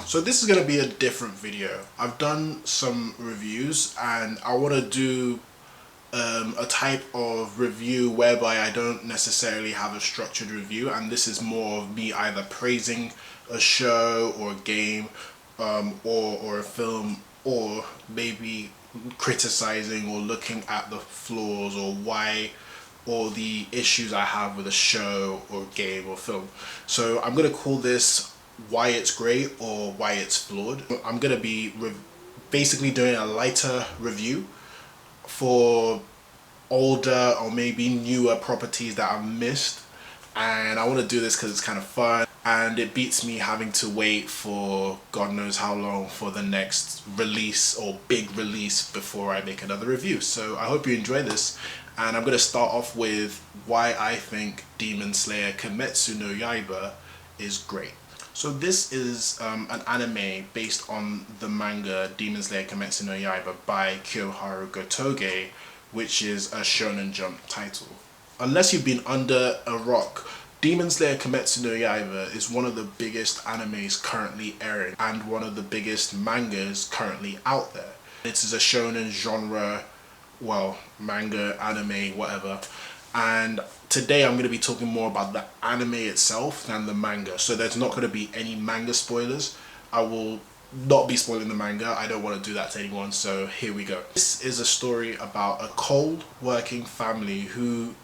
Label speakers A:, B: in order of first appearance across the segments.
A: So this is going to be a different video. I've done some reviews and I want to do a type of review whereby I don't necessarily have a structured review, and this is more of me either praising a show or a game or a film, or maybe criticizing or looking at the flaws or why or the issues I have with a show or game or film. So I'm gonna call this why it's great or why it's flawed. I'm gonna be basically doing a lighter review for older or maybe newer properties that I've missed, and I want to do this because it's kind of fun and it beats me having to wait for God knows how long for the next release or big release before I make another review. So I hope you enjoy this, and I'm going to start off with why I think Demon Slayer Kimetsu no Yaiba is great. So this is an anime based on the manga Demon Slayer Kimetsu no Yaiba by Kyoharu Gotoge, which is a Shonen Jump title. Unless you've been under a rock, Demon Slayer Kimetsu no Yaiba is one of the biggest animes currently airing and one of the biggest mangas currently out there. It is a shonen genre, well, manga, anime, whatever. And today I'm going to be talking more about the anime itself than the manga. So there's not going to be any manga spoilers. I will not be spoiling the manga. I don't want to do that to anyone, so here we go. This is a story about a cold working family who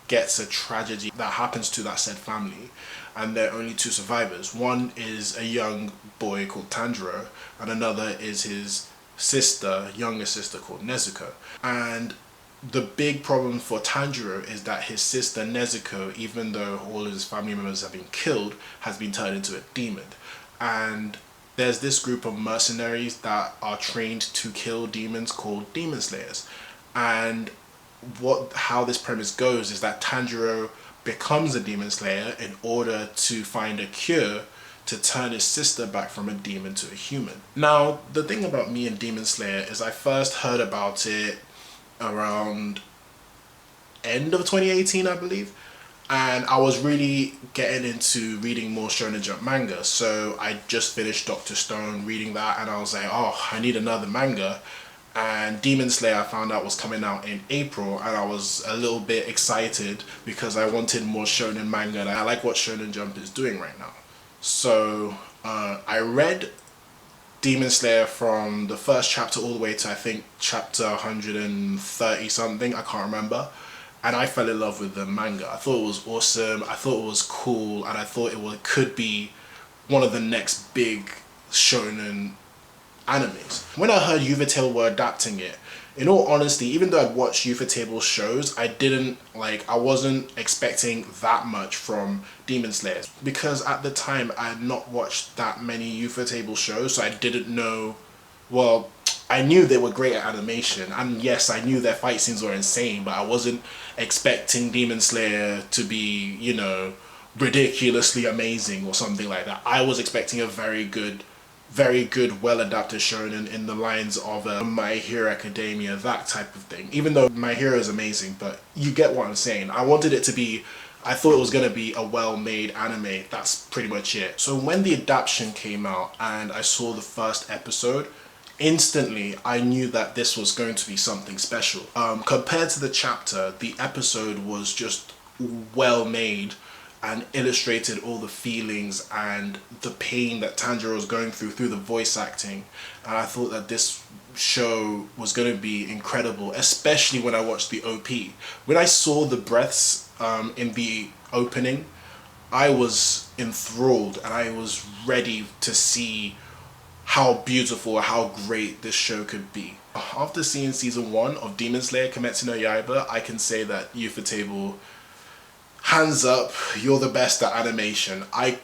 A: gets a tragedy that happens to that said family, and there are only two survivors. One is a young boy called Tanjiro, and another is his sister, younger sister called Nezuko. And the big problem for Tanjiro is that his sister Nezuko, even though all of his family members have been killed, has been turned into a demon. And there's this group of mercenaries that are trained to kill demons called Demon Slayers. And how this premise goes is that Tanjiro becomes a Demon Slayer in order to find a cure to turn his sister back from a demon to a human. Now, the thing about me and Demon Slayer is I first heard about it around end of 2018, I believe. And I was really getting into reading more Shonen Jump manga. So I just finished Dr. Stone, reading that, and I was like, oh, I need another manga. And Demon Slayer I found out was coming out in April, and I was a little bit excited because I wanted more shonen manga, and I like what Shonen Jump is doing right now. So I read Demon Slayer from the first chapter all the way to I think chapter 130 something, I can't remember. And I fell in love with the manga. I thought it was awesome, I thought it was cool, and I thought could be one of the next big shonen animes. When I heard Ufotable were adapting it, in all honesty, even though I'd watched Ufotable shows, I wasn't expecting that much from Demon Slayer. Because at the time, I had not watched that many Ufotable shows, so I didn't know, well, I knew they were great at animation, and yes, I knew their fight scenes were insane, but I wasn't expecting Demon Slayer to be, you know, ridiculously amazing or something like that. I was expecting a very good, well-adapted shonen in the lines of My Hero Academia, that type of thing. Even though My Hero is amazing, but you get what I'm saying. I thought it was going to be a well-made anime. That's pretty much it. So when the adaptation came out and I saw the first episode, instantly I knew that this was going to be something special. Compared to the chapter, the episode was just well made and illustrated all the feelings and the pain that Tanjiro was going through the voice acting. And I thought that this show was going to be incredible, especially when I watched the OP. When I saw the breaths in the opening, I was enthralled and I was ready to see how beautiful, how great this show could be. After seeing season 1 of Demon Slayer Kimetsu no Yaiba, I can say that Ufotable, hands up, you're the best at animation. I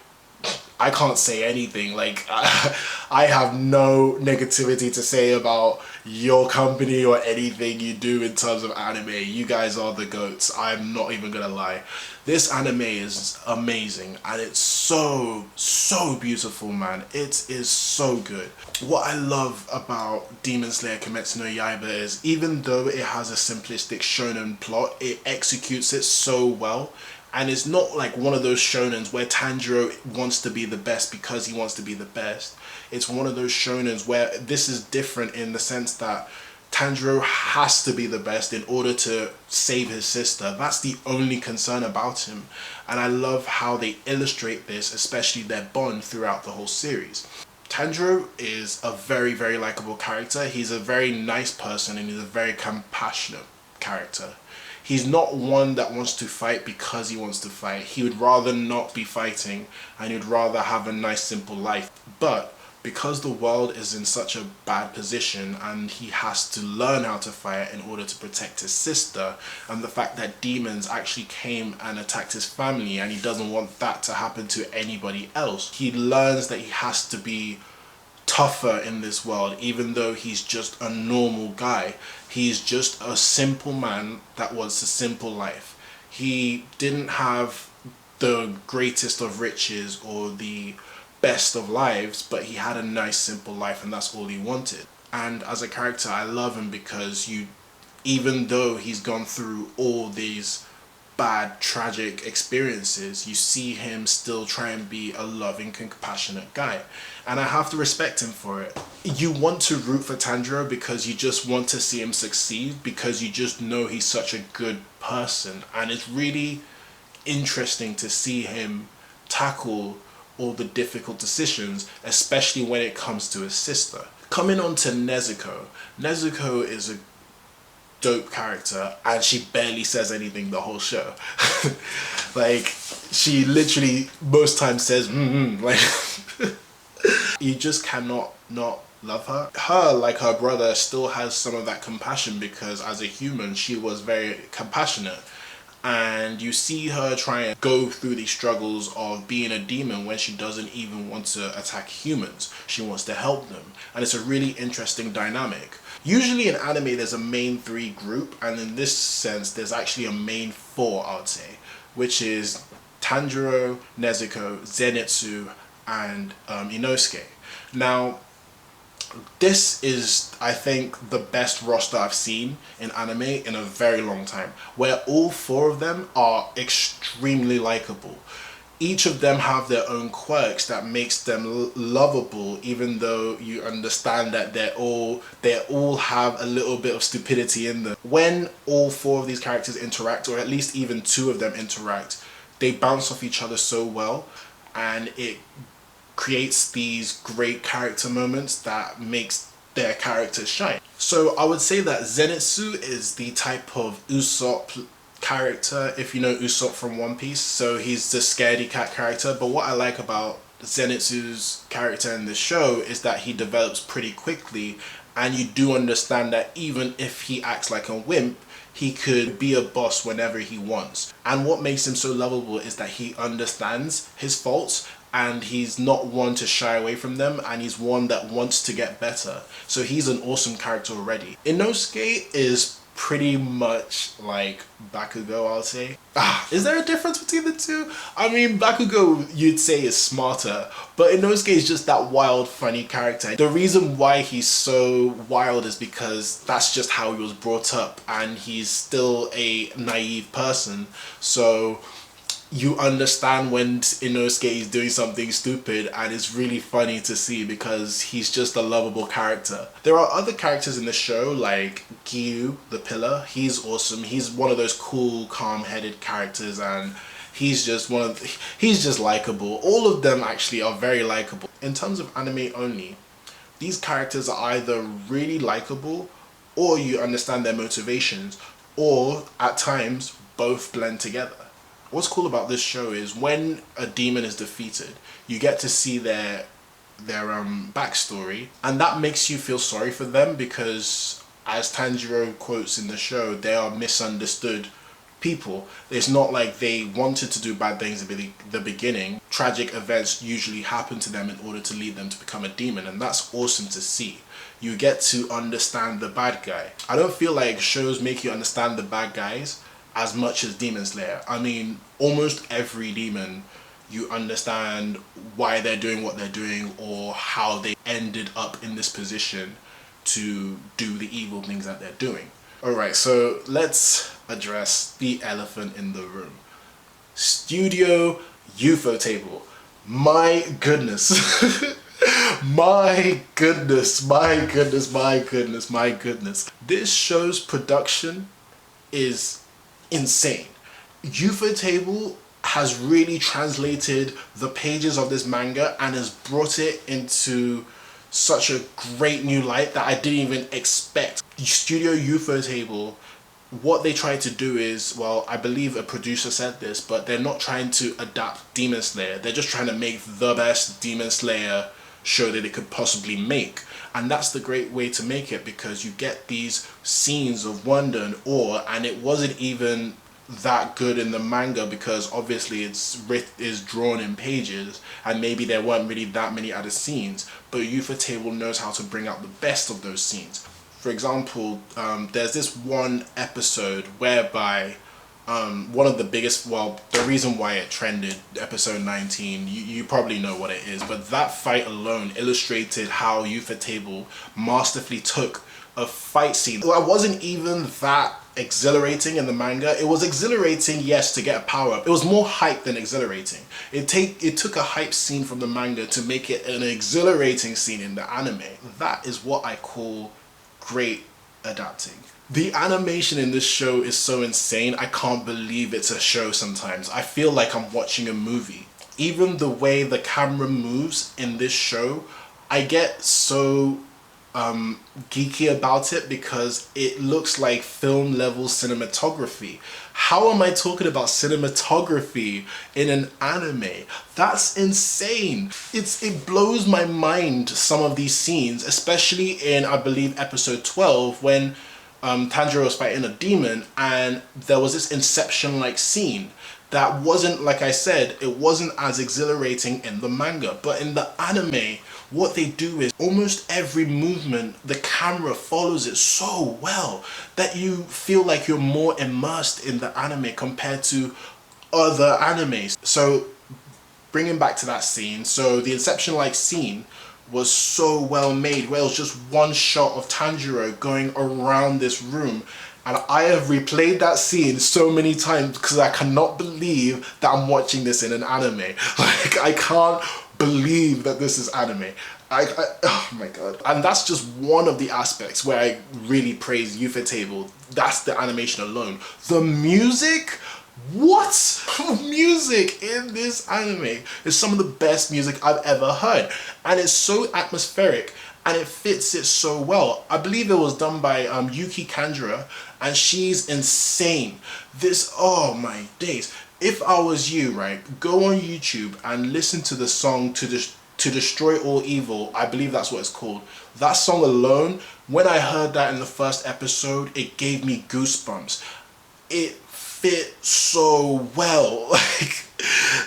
A: can't say anything. Like, I have no negativity to say about your company or anything you do in terms of anime. You guys are the GOATs. I'm not even gonna lie. This anime is amazing and it's so beautiful, man. It is so good. What I love about Demon Slayer Kimetsu no Yaiba is even though it has a simplistic shonen plot, it executes it so well. And it's not like one of those shonens where Tanjiro wants to be the best because he wants to be the best. It's one of those shonens where this is different in the sense that Tanjiro has to be the best in order to save his sister. That's the only concern about him. And I love how they illustrate this, especially their bond throughout the whole series. Tanjiro is a very, very likable character. He's a very nice person and he's a very compassionate character. He's not one that wants to fight because he wants to fight. He would rather not be fighting and he'd rather have a nice simple life. But because the world is in such a bad position and he has to learn how to fight in order to protect his sister, and the fact that demons actually came and attacked his family and he doesn't want that to happen to anybody else, he learns that he has to be tougher in this world. Even though he's just a normal guy, he's just a simple man that wants a simple life. He didn't have the greatest of riches or the best of lives, but he had a nice simple life and that's all he wanted. And as a character, I love him because even though he's gone through all these bad, tragic experiences, you see him still try and be a loving, compassionate guy. And I have to respect him for it. You want to root for Tanjiro because you just want to see him succeed, because you just know he's such a good person. And it's really interesting to see him tackle all the difficult decisions, especially when it comes to his sister. Coming on to Nezuko. Nezuko is a dope character and she barely says anything the whole show. Like, she literally most times says like you just cannot not love her. Like her brother, still has some of that compassion because as a human she was very compassionate. And you see her try and go through these struggles of being a demon when she doesn't even want to attack humans. She wants to help them. And it's a really interesting dynamic. Usually in anime there's a main 3 group, and in this sense there's actually a main 4, I would say, which is Tanjiro, Nezuko, Zenitsu, and Inosuke. Now, this is, I think, the best roster I've seen in anime in a very long time, where all 4 of them are extremely likable. Each of them have their own quirks that makes them lovable, even though you understand that they all have a little bit of stupidity in them. When all 4 of these characters interact, or at least even 2 of them interact, they bounce off each other so well, and it creates these great character moments that makes their characters shine. So I would say that Zenitsu is the type of Usopp character, if you know Usopp from One Piece. So he's the scaredy cat character, but what I like about Zenitsu's character in the show is that he develops pretty quickly, and you do understand that even if he acts like a wimp, he could be a boss whenever he wants. And what makes him so lovable is that he understands his faults and he's not one to shy away from them, and he's one that wants to get better. So he's an awesome character already. Inosuke is pretty much like Bakugo, I'll say. Is there a difference between the two? I mean, Bakugo you'd say is smarter, but Inosuke is just that wild, funny character. The reason why he's so wild is because that's just how he was brought up, and he's still a naive person. So you understand when Inosuke is doing something stupid, and it's really funny to see because he's just a lovable character. There are other characters in the show like Giyu, the pillar. He's awesome. He's one of those cool, calm-headed characters, and he's just likable. All of them actually are very likable. In terms of anime only, these characters are either really likable, or you understand their motivations, or at times both blend together. What's cool about this show is when a demon is defeated, you get to see their backstory, and that makes you feel sorry for them because, as Tanjiro quotes in the show, they are misunderstood people. It's not like they wanted to do bad things at the beginning. Tragic events usually happen to them in order to lead them to become a demon, and that's awesome to see. You get to understand the bad guy. I don't feel like shows make you understand the bad guys as much as Demon Slayer. I mean, almost every demon, you understand why they're doing what they're doing or how they ended up in this position to do the evil things that they're doing. Alright, so let's address the elephant in the room. Studio Ufotable. My goodness. My goodness, my goodness, my goodness, my goodness. This show's production is insane. Ufotable has really translated the pages of this manga and has brought it into such a great new light that I didn't even expect. Studio Ufotable, what they tried to do is, well, I believe a producer said this, but they're not trying to adapt Demon Slayer. They're just trying to make the best Demon Slayer show that it could possibly make. And that's the great way to make it, because you get these scenes of wonder and awe, and it wasn't even that good in the manga because obviously is drawn in pages and maybe there weren't really that many other scenes, but Ufotable knows how to bring out the best of those scenes. For example, there's this one episode whereby one of the biggest, well, the reason why it trended, episode 19, you probably know what it is, but that fight alone illustrated how Ufotable masterfully took a fight scene. Well, it wasn't even that exhilarating in the manga. It was exhilarating, yes, to get a power-up. It was more hype than exhilarating. It took a hype scene from the manga to make it an exhilarating scene in the anime. That is what I call great adapting. The animation in this show is so insane. I can't believe it's a show sometimes. I feel like I'm watching a movie. Even the way the camera moves in this show, I get so geeky about it because it looks like film level cinematography. How am I talking about cinematography in an anime? That's insane. It blows my mind, some of these scenes, especially in, I believe, episode 12 when Tanjiro was fighting a demon and there was this Inception-like scene that wasn't, like I said, it wasn't as exhilarating in the manga, but in the anime, what they do is almost every movement, the camera follows it so well that you feel like you're more immersed in the anime compared to other animes. So bringing back to that scene, so the Inception-like scene was so well made, where it was just one shot of Tanjiro going around this room. And I have replayed that scene so many times because I cannot believe that I'm watching this in an anime. Like, I can't believe that this is anime. Oh my god. And that's just one of the aspects where I really praise Ufotable. That's the animation alone. The music? What? Music in this anime is some of the best music I've ever heard. And it's so atmospheric and it fits it so well. I believe it was done by Yuki Kanjura, and she's insane. This, oh my days. If I was you, right, go on YouTube and listen to the song To Destroy All Evil. I believe that's what it's called. That song alone, when I heard that in the first episode, it gave me goosebumps. It fit so well. Like,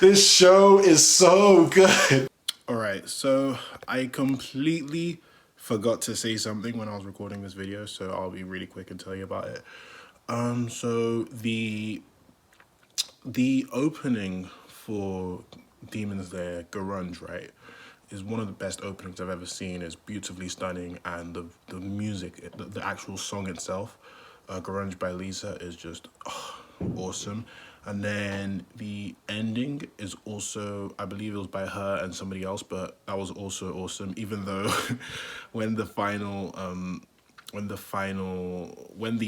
A: this show is so good. Alright, so I completely forgot to say something when I was recording this video, so I'll be really quick and tell you about it. So the opening for Demon Slayer, Grunge, right, is one of the best openings I've ever seen. It's beautifully stunning, and the music, the actual song itself, Grunge by Lisa, is just awesome. And then the ending is also, I believe it was by her and somebody else, but that was also awesome, even though when the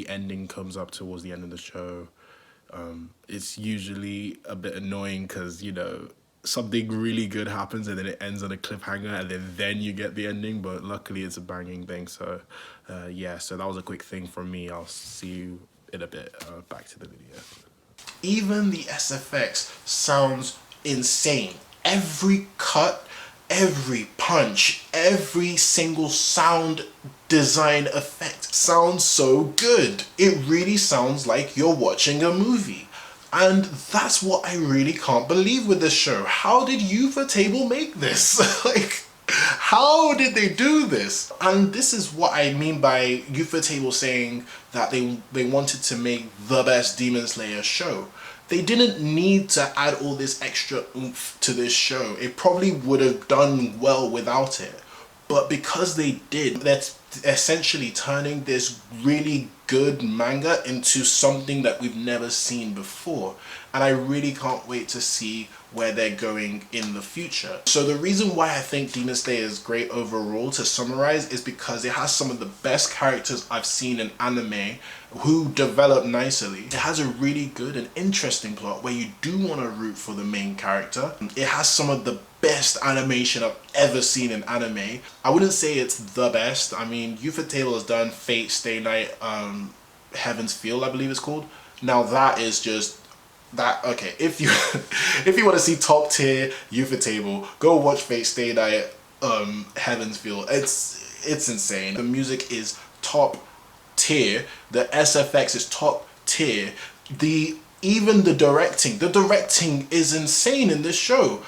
A: ending comes up towards the end of the show, it's usually a bit annoying because, you know, something really good happens and then it ends on a cliffhanger and then you get the ending, but luckily it's a banging thing. So yeah, so that was a quick thing from me. I'll see you in a bit. Back to the video. Even the SFX sounds insane. Every cut, every punch, every single sound design effect sounds so good. It really sounds like you're watching a movie. And that's what I really can't believe with this show. How did Ufotable make this? Like, how did they do this? And this is what I mean by Ufotable saying that they wanted to make the best Demon Slayer show. They didn't need to add all this extra oomph to this show. It probably would have done well without it. But because they did, that's essentially turning this really good manga into something that we've never seen before. And I really can't wait to see where they're going in the future. So the reason why I think Demon Slayer is great overall, to summarize, is because it has some of the best characters I've seen in anime who develop nicely. It has a really good and interesting plot where you do want to root for the main character. It has some of the best animation I've ever seen in anime. I wouldn't say it's the best. I mean, Ufotable has done Fate Stay Night, Heaven's Feel, I believe it's called. Now that is just that. Okay, if you if you want to see top tier Ufotable, go watch Fate Stay Night, Heaven's Feel. It's insane. The music is top tier. The SFX is top tier. Even the directing is insane in this show.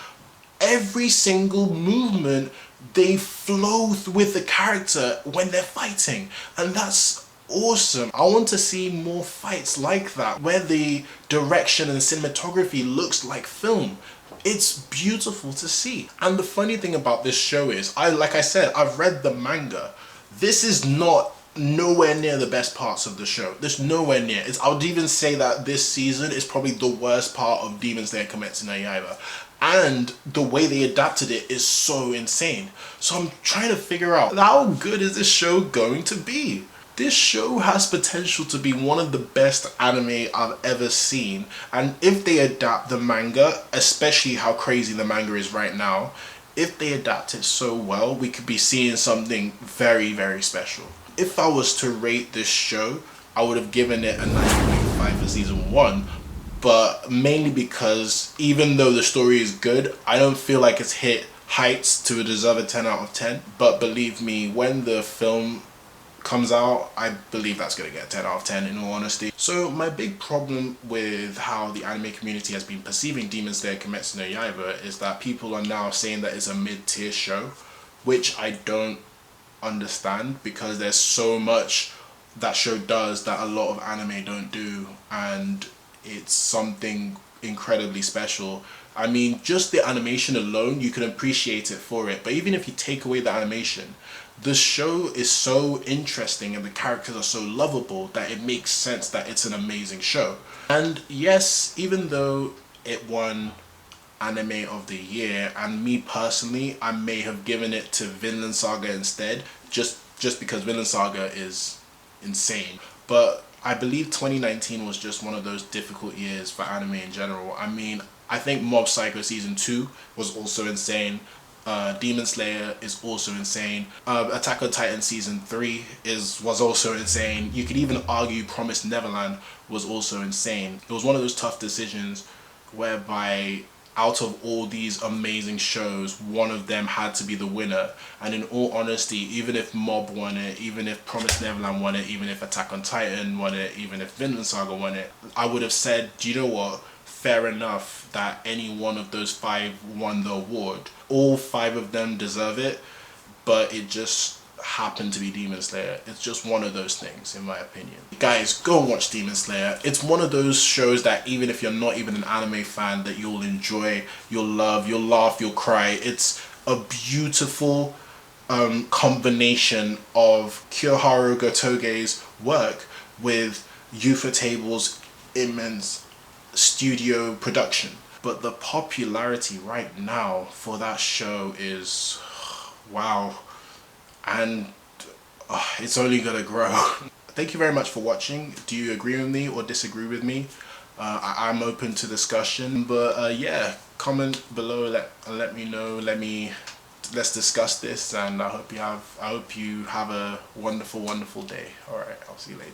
A: Every single movement, they flow with the character when they're fighting, and that's awesome. I want to see more fights like that, where the direction and cinematography looks like film. It's beautiful to see. And the funny thing about this show is, like I said, I've read the manga. This is nowhere near the best parts of the show. There's nowhere near. I would even say that this season is probably the worst part of Demon Slayer Kimetsu no Yaiba. And the way they adapted it is so insane. So I'm trying to figure out, how good is this show going to be? This show has potential to be one of the best anime I've ever seen. And if they adapt the manga, especially how crazy the manga is right now, if they adapt it so well, we could be seeing something very, very special. If I was to rate this show, I would have given it a 9.5 for season 1. But mainly because even though the story is good, I don't feel like it's hit heights to deserve a 10 out of 10. But believe me, when the film comes out, I believe that's going to get a 10 out of 10 in all honesty. So my big problem with how the anime community has been perceiving Demon Slayer Kimetsu no Yaiba is that people are now saying that it's a mid-tier show, which I don't understand, because there's so much that show does that a lot of anime don't do, and it's something incredibly special. I mean, just the animation alone, you can appreciate it for it, but even if you take away the animation, the show is so interesting and the characters are so lovable that it makes sense that it's an amazing show. And yes, even though it won Anime of the Year, and me personally, I may have given it to Vinland Saga instead, just because Vinland Saga is insane. But I believe 2019 was just one of those difficult years for anime in general. I mean, I think Mob Psycho Season 2 was also insane. Demon Slayer is also insane. Attack on Titan Season 3 was also insane. You could even argue Promised Neverland was also insane. It was one of those tough decisions whereby out of all these amazing shows, one of them had to be the winner. And in all honesty, even if Mob won it, even if Promised Neverland won it, even if Attack on Titan won it, even if Vinland Saga won it, I would have said, do you know what? Fair enough that any one of those 5 won the award. All 5 of them deserve it, but it just happened to be Demon Slayer. It's just one of those things, in my opinion. Guys, go and watch Demon Slayer. It's one of those shows that even if you're not even an anime fan, that you'll enjoy, you'll love, you'll laugh, you'll cry. It's a beautiful combination of Kyoharu Gotoge's work with Ufotable's immense studio production. But the popularity right now for that show is wow, and it's only gonna grow. Thank you very much for watching. Do you agree with me or disagree with me? I'm open to discussion, but yeah, comment below, let me know, let's discuss this, and I hope you have a wonderful day. All right, I'll see you later.